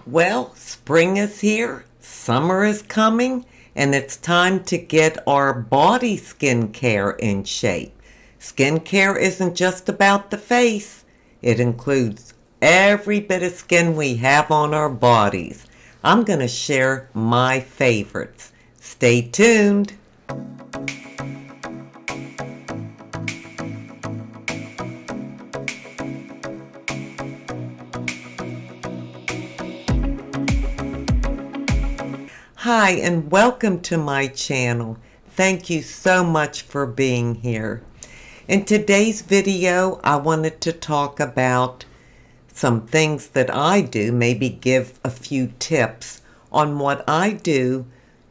Well, spring is here, summer is coming, and it's time to get our body skincare in shape. Skincare isn't just about the face, it includes every bit of skin we have on our bodies. I'm going to share my favorites. Stay tuned. Hi, and welcome to my channel. Thank you so much for being here. In today's video, I wanted to talk about some things that I do, maybe give a few tips on what I do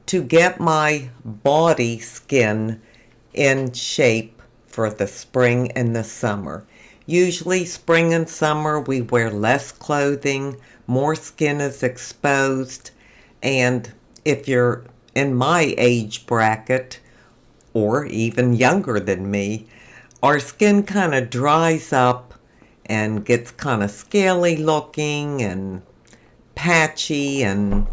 to get my body skin in shape for the spring and the summer. Usually spring and summer we wear less clothing, more skin is exposed, and if you're in my age bracket, or even younger than me, our skin kind of dries up and gets kind of scaly looking and patchy, and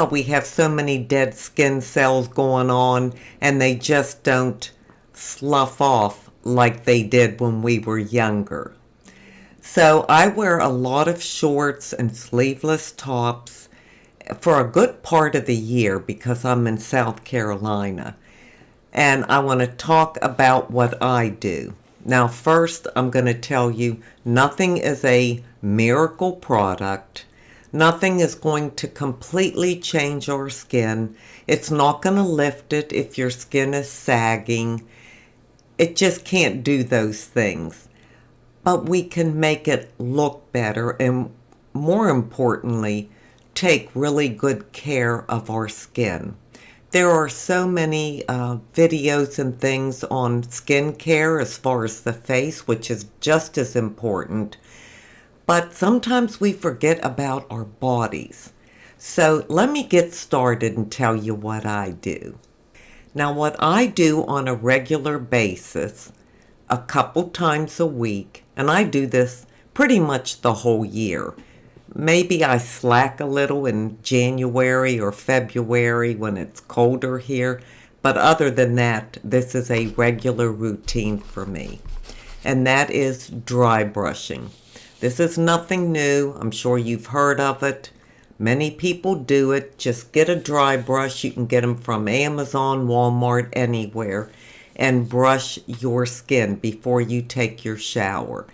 we have so many dead skin cells going on, and they just don't slough off like they did when we were younger. So I wear a lot of shorts and sleeveless tops for a good part of the year because I'm in South Carolina. And I want to talk about what I do. Now, first, I'm going to tell you nothing is a miracle product. Nothing is going to completely change our skin. It's not going to lift it if your skin is sagging. It just can't do those things. But we can make it look better and, more importantly, take really good care of our skin. There are so many videos and things on skincare as far as the face, which is just as important. But sometimes we forget about our bodies. So let me get started and tell you what I do. Now, what I do on a regular basis, a couple times a week, and I do this pretty much the whole year. Maybe I slack a little in January or February when it's colder here, but other than that, this is a regular routine for me. And that is dry brushing. This is nothing new. I'm sure you've heard of it. Many people do it. Just get a dry brush. You can get them from Amazon, Walmart, anywhere, and brush your skin before you take your shower.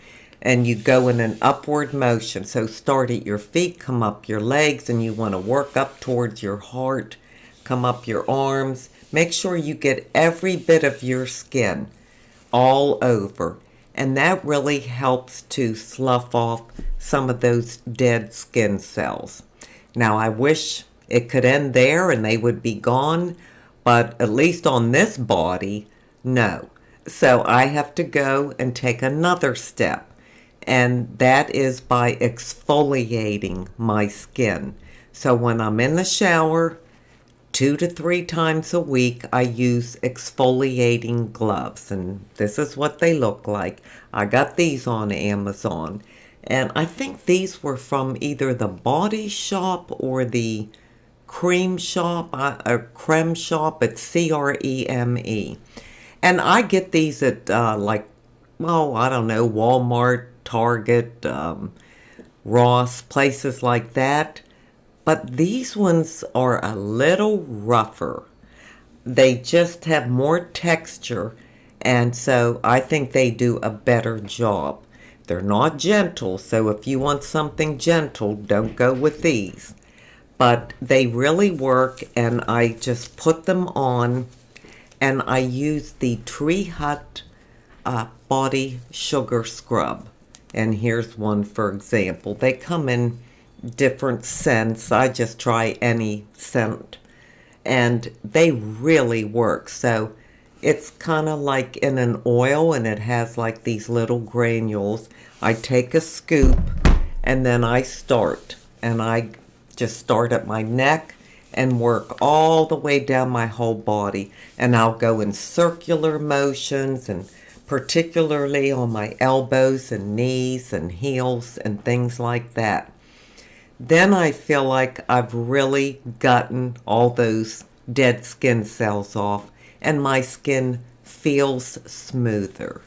And you go in an upward motion. So start at your feet, come up your legs, and you want to work up towards your heart, come up your arms. Make sure you get every bit of your skin all over. And that really helps to slough off some of those dead skin cells. Now, I wish it could end there and they would be gone, but at least on this body, no. So I have to go and take another step. And that is by exfoliating my skin. So when I'm in the shower, 2 to 3 times a week, I use exfoliating gloves. And this is what they look like. I got these on Amazon. And I think these were from either the Body Shop or the Cream Shop, or Creme Shop at CREME. And I get these at I don't know, Walmart, Target, Ross, places like that. But these ones are a little rougher. They just have more texture, and so I think they do a better job. They're not gentle, so if you want something gentle, don't go with these. But they really work, and I just put them on, and I use the Tree Hut Body Sugar Scrub. And here's one, for example. They come in different scents. I just try any scent. And they really work. So it's kind of like in an oil, and it has like these little granules. I take a scoop, and then I start. And I just start at my neck and work all the way down my whole body. And I'll go in circular motions, and particularly on my elbows and knees and heels and things like that. then I feel like I've really gotten all those dead skin cells off and my skin feels smoother.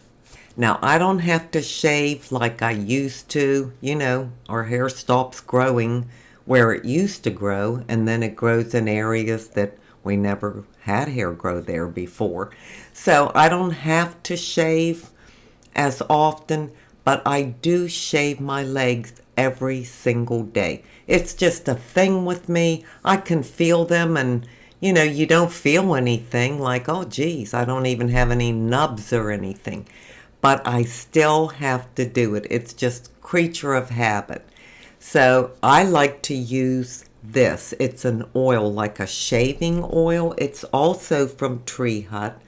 Now, I don't have to shave like I used to. You know, our hair stops growing where it used to grow, and then it grows in areas that we never had hair grow there before. So I don't have to shave as often, but I do shave my legs every single day. It's just a thing with me. I can feel them, and you don't feel anything like, oh geez, I don't even have any nubs or anything. But I still have to do it. It's just creature of habit. So I like to use this. It's an oil, like a shaving oil. It's also from Tree Hut.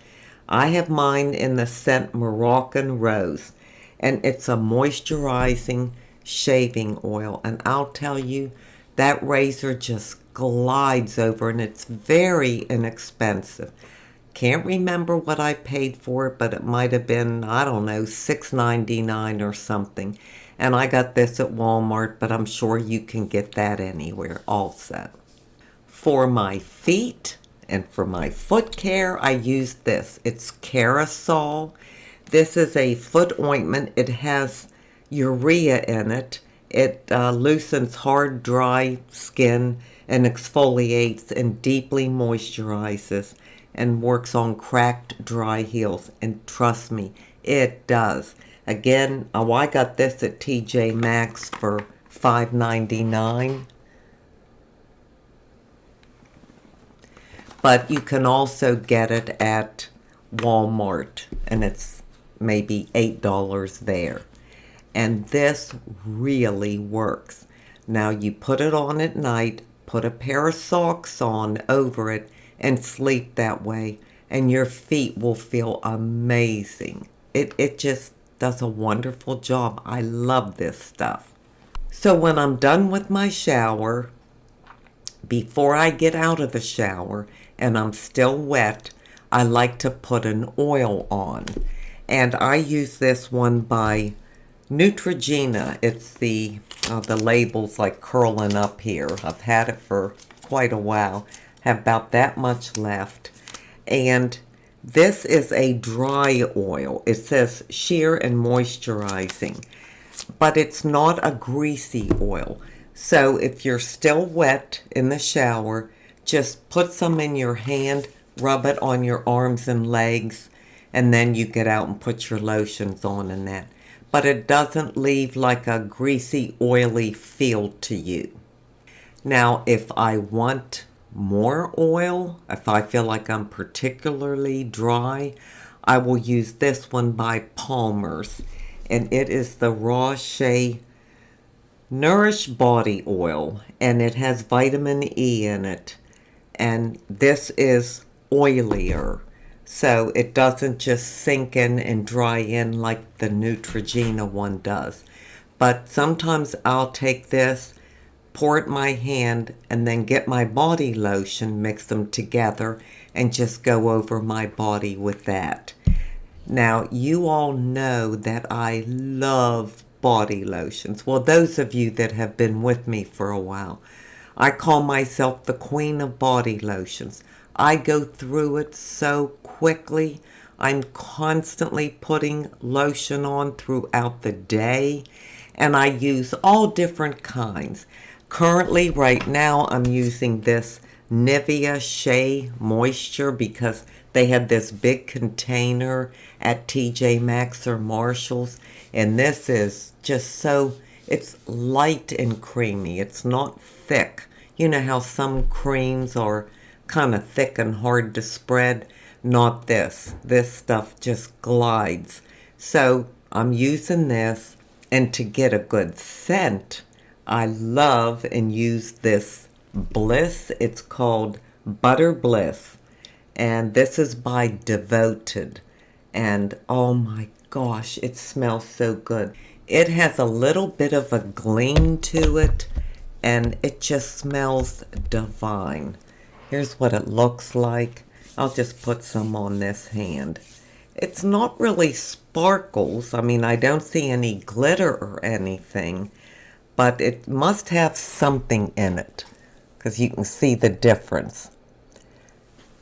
I have mine in the scent Moroccan Rose, and it's a moisturizing shaving oil. And I'll tell you, that razor just glides over, and it's very inexpensive. Can't remember what I paid for it, but it might have been, I don't know, $6.99 or something. And I got this at Walmart, but I'm sure you can get that anywhere also. For my feet and for my foot care, I use this. It's Carousel. This is a foot ointment. It has urea in it. It loosens hard, dry skin and exfoliates and deeply moisturizes and works on cracked, dry heels. And trust me, it does. Again, I got this at TJ Maxx for $5.99. But you can also get it at Walmart, and it's maybe $8 there. And this really works. Now you put it on at night, put a pair of socks on over it, and sleep that way, and your feet will feel amazing. It just does a wonderful job. I love this stuff. So when I'm done with my shower, before I get out of the shower and I'm still wet, I like to put an oil on. And I use this one by Neutrogena. It's the label's like curling up here. I've had it for quite a while. Have about that much left. And this is a dry oil. It says sheer and moisturizing, but it's not a greasy oil. So if you're still wet in the shower, just put some in your hand, rub it on your arms and legs, and then you get out and put your lotions on and that. But it doesn't leave like a greasy, oily feel to you. Now, if I want more oil, if I feel like I'm particularly dry, I will use this one by Palmer's, and it is the Raw Shea Nourish Body Oil, and it has vitamin E in it, and this is oilier, so it doesn't just sink in and dry in like the Neutrogena one does. But sometimes I'll take this, pour it in my hand, and then get my body lotion, mix them together, and just go over my body with that. Now, you all know that I love body lotions. Well, those of you that have been with me for a while, I call myself the queen of body lotions. I go through it so quickly. I'm constantly putting lotion on throughout the day, and I use all different kinds. Currently, right now, I'm using this Nivea Shea Moisture because they had this big container at TJ Maxx or Marshall's, and this is just so, it's light and creamy. It's not thick. You know how some creams are kind of thick and hard to spread? Not this. This stuff just glides. So I'm using this, and to get a good scent, I love and use this Bliss. It's called Butter Bliss, and this is by Devoted, and oh my gosh, it smells so good. It has a little bit of a gleam to it, and it just smells divine. Here's what it looks like. I'll just put some on this hand. It's not really sparkles. I mean, I don't see any glitter or anything, but it must have something in it because you can see the difference.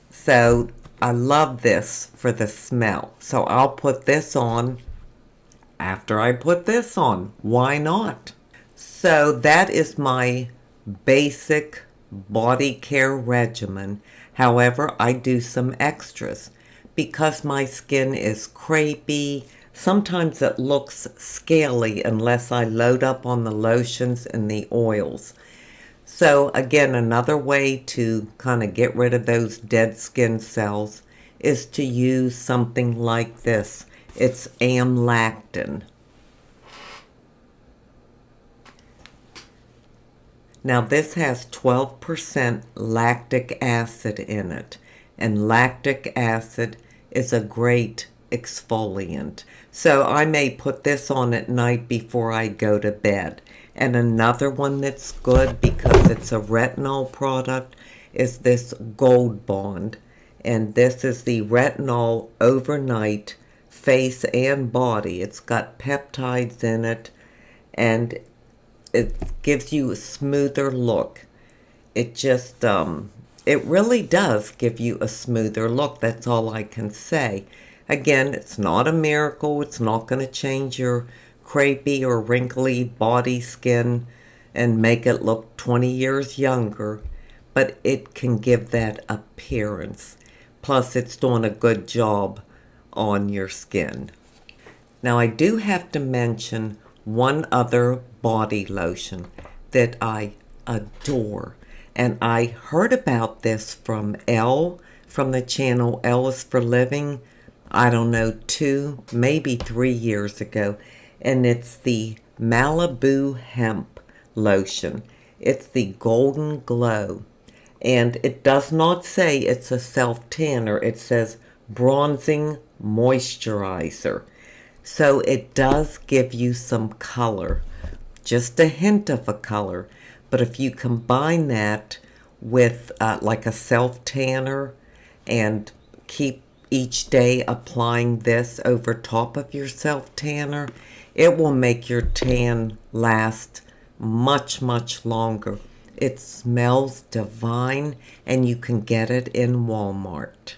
So I love this for the smell. So I'll put this on after I put this on. Why not? So that is my basic body care regimen. However, I do some extras because my skin is crepey. Sometimes it looks scaly unless I load up on the lotions and the oils. So again, another way to kind of get rid of those dead skin cells is to use something like this. It's amlactin. Now this has 12% lactic acid in it, and lactic acid is a great exfoliant. So I may put this on at night before I go to bed. And another one that's good because it's a retinol product is this Gold Bond. And this is the retinol overnight face and body. It's got peptides in it and it gives you a smoother look. It just, it really does give you a smoother look. That's all I can say. Again, it's not a miracle. It's not going to change your crepey or wrinkly body skin and make it look 20 years younger, but it can give that appearance. Plus, it's doing a good job on your skin. Now, I do have to mention one other body lotion that I adore. And I heard about this from Elle, from the channel Elle is for Living, I don't know, 2, maybe 3 years ago. And it's the Malibu Hemp Lotion. It's the Golden Glow. And it does not say it's a self-tanner. It says bronzing moisturizer. So it does give you some color, just a hint of a color. But if you combine that with like a self-tanner and keep each day applying this over top of your self-tanner, it will make your tan last much, much longer. It smells divine and you can get it in Walmart.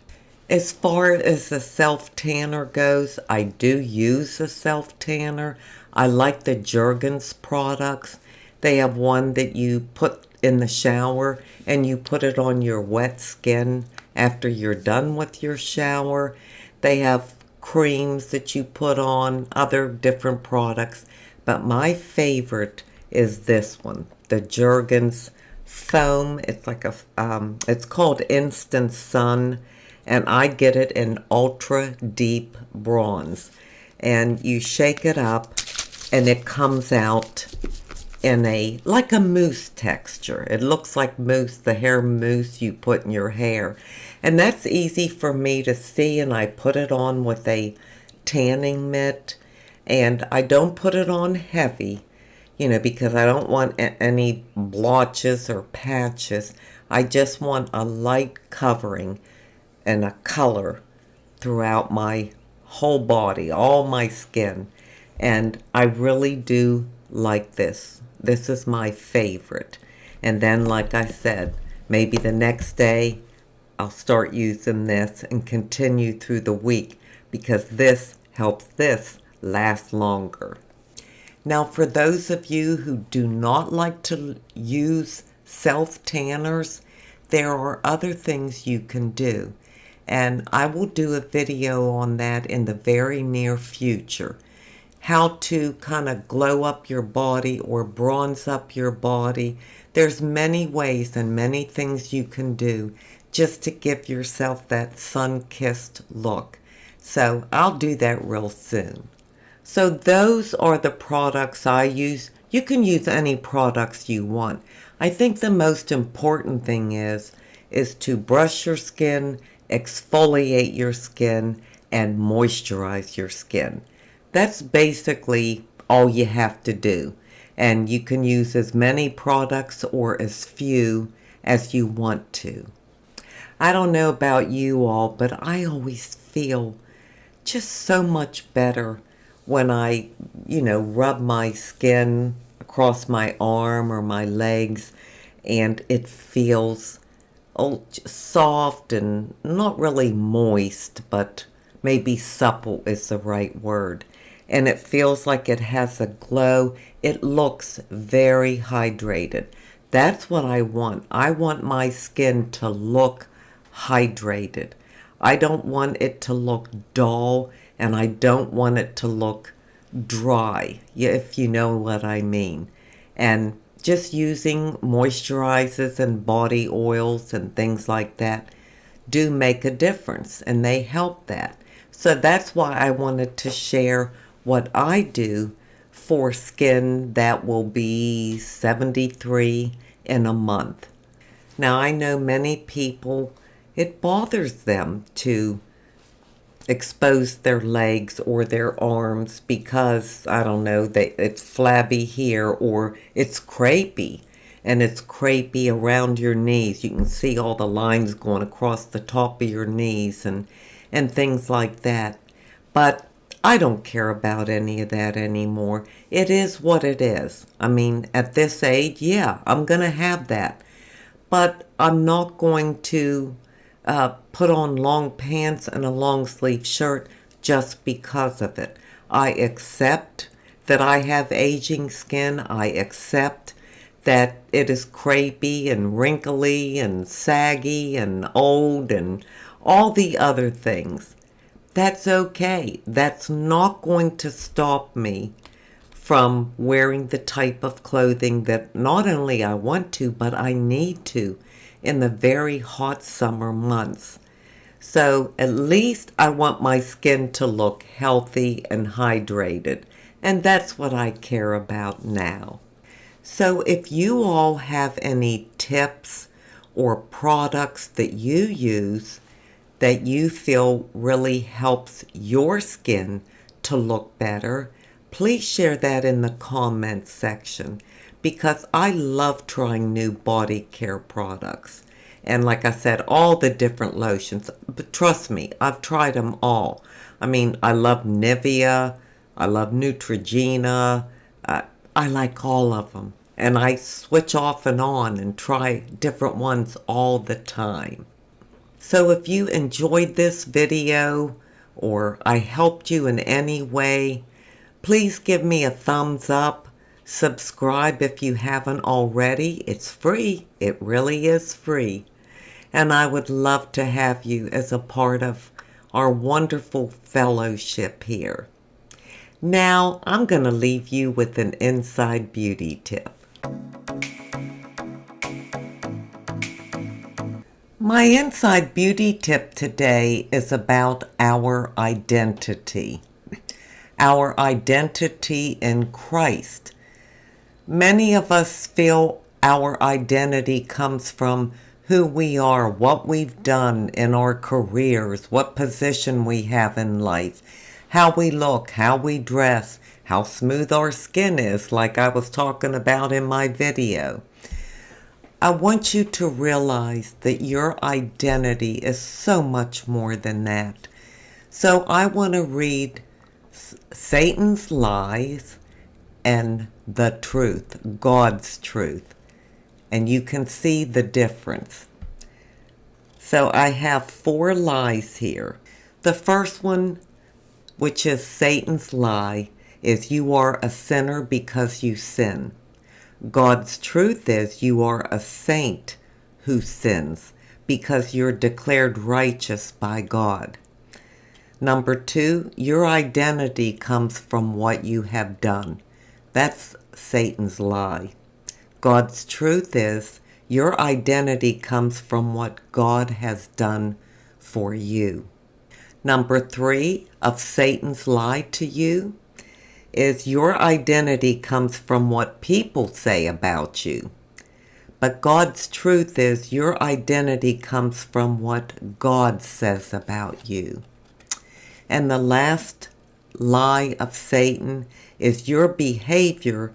As far as the self-tanner goes, I do use a self-tanner. I like the Jergens products. They have one that you put in the shower and you put it on your wet skin after you're done with your shower. They have creams that you put on, other different products. But my favorite is this one, the Jergens foam. It's like a, it's called Instant Sun. And I get it in ultra deep bronze. And you shake it up and it comes out in a, like a mousse texture. It looks like mousse, the hair mousse you put in your hair. And that's easy for me to see, and I put it on with a tanning mitt. And I don't put it on heavy, you know, because I don't want any blotches or patches. I just want a light covering and a color throughout my whole body, all my skin. And I really do like this. This is my favorite. And then, like I said, maybe the next day I'll start using this and continue through the week because this helps this last longer. Now, for those of you who do not like to use self-tanners, there are other things you can do. And I will do a video on that in the very near future. How to kind of glow up your body or bronze up your body. There's many ways and many things you can do just to give yourself that sun-kissed look. So I'll do that real soon. So those are the products I use. You can use any products you want. I think the most important thing is to brush your skin, exfoliate your skin, and moisturize your skin. That's basically all you have to do. And you can use as many products or as few as you want to. I don't know about you all, but I always feel just so much better when I, rub my skin across my arm or my legs, and it feels just soft and not really moist, but maybe supple is the right word. And it feels like it has a glow. It looks very hydrated. That's what I want. I want my skin to look hydrated. I don't want it to look dull, and I don't want it to look dry, if you know what I mean. And just using moisturizers and body oils and things like that do make a difference, and they help that. So that's why I wanted to share what I do for skin that will be 73 in a month. Now, I know many people, it bothers them to expose their legs or their arms because, I don't know, it's flabby here, or it's crepey, and it's crepey around your knees. You can see all the lines going across the top of your knees and things like that. But I don't care about any of that anymore. It is what it is. I mean, at this age, yeah, I'm going to have that. But I'm not going to put on long pants and a long sleeve shirt just because of it. I accept that I have aging skin. I accept that it is crepey and wrinkly and saggy and old and all the other things. That's okay. That's not going to stop me from wearing the type of clothing that not only I want to, but I need to in the very hot summer months. So at least I want my skin to look healthy and hydrated, and that's what I care about now. So if you all have any tips or products that you use that you feel really helps your skin to look better, please share that in the comments section, because I love trying new body care products. And like I said, all the different lotions, but trust me, I've tried them all. I mean, I love Nivea, I love Neutrogena, I like all of them. And I switch off and on and try different ones all the time. So if you enjoyed this video or I helped you in any way, please give me a thumbs up. Subscribe if you haven't already. It's free. It really is free. And I would love to have you as a part of our wonderful fellowship here. Now, I'm going to leave you with an inside beauty tip. My inside beauty tip today is about our identity. Our identity in Christ. Many of us feel our identity comes from who we are, what we've done in our careers, what position we have in life, how we look, how we dress, how smooth our skin is, like I was talking about in my video. I want you to realize that your identity is so much more than that. So I want to read Satan's lies and the truth, God's truth. And you can see the difference. So I have 4 lies here. The first one, which is Satan's lie, is you are a sinner because you sin. God's truth is you are a saint who sins because you're declared righteous by God. Number 2, your identity comes from what you have done. That's Satan's lie. God's truth is your identity comes from what God has done for you. Number 3 of Satan's lie to you is your identity comes from what people say about you. But God's truth is your identity comes from what God says about you. And the last lie of Satan is your behavior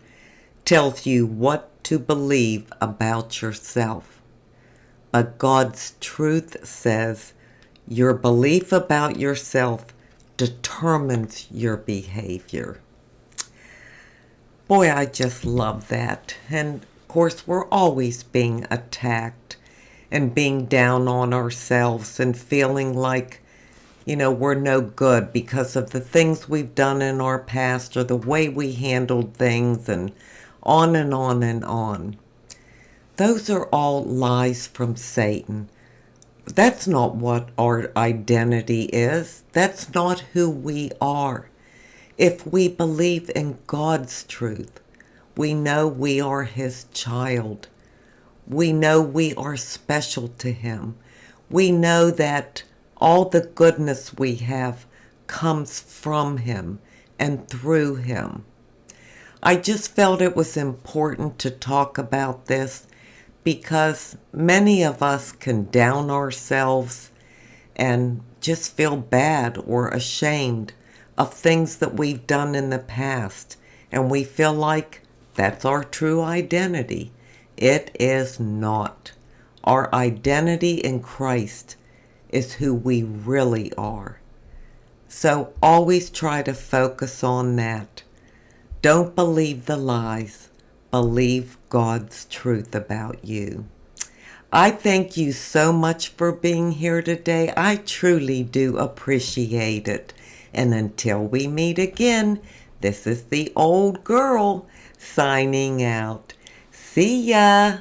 tells you what to believe about yourself. But God's truth says your belief about yourself determines your behavior. Boy, I just love that. And of course, we're always being attacked and being down on ourselves and feeling like, we're no good because of the things we've done in our past or the way we handled things and on and on and on. Those are all lies from Satan. That's not what our identity is. That's not who we are. If we believe in God's truth, we know we are His child. We know we are special to Him. We know that all the goodness we have comes from Him and through Him. I just felt it was important to talk about this because many of us can down ourselves and just feel bad or ashamed of things that we've done in the past, and we feel like that's our true identity. It is not. Our identity in Christ is who we really are. So always try to focus on that. Don't believe the lies. Believe God's truth about you. I thank you so much for being here today. I truly do appreciate it. And until we meet again, this is the old girl signing out. See ya.